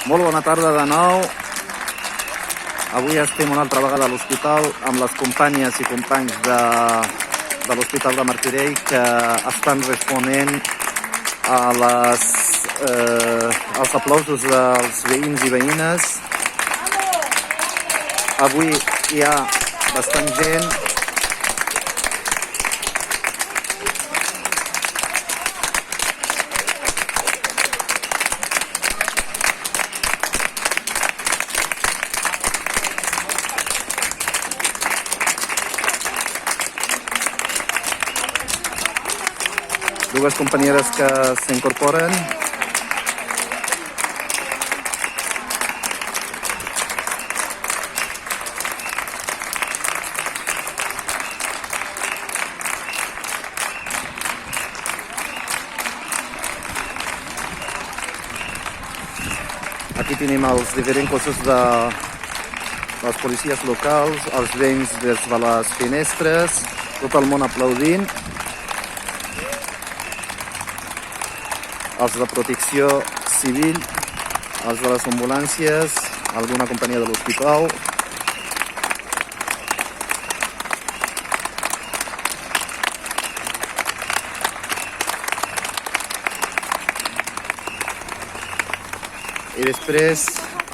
Molt bona tarda de nou. Avui estem una altra vegada a l'hospital amb les companyes i companys de l'Hospital de Martorell que estan responent als aplausos dels veïns i veïnes. Avui hi ha bastant gent. Dues companyeres que s'incorporen. Aquí tenim els diferents cossos de les policies locals, els veïns des de les finestres, tot el món aplaudint. Els de protecció civil, els de les ambulàncies, alguna companyia de l'hospital. I després,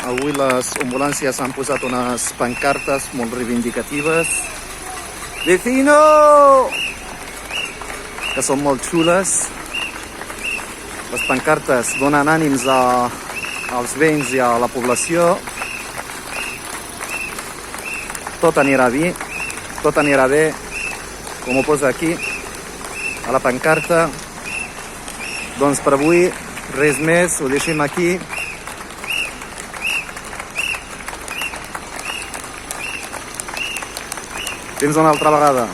avui les ambulàncies han posat unes pancartes molt reivindicatives. Vecino! Que són molt xules. Les pancartes donen ànims als veïns i a la població. Tot anirà bé, com ho posa aquí, a la pancarta. Doncs per avui, res més, ho deixem aquí. Fins una altra vegada.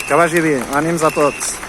Que vagi bé, ànims a tots.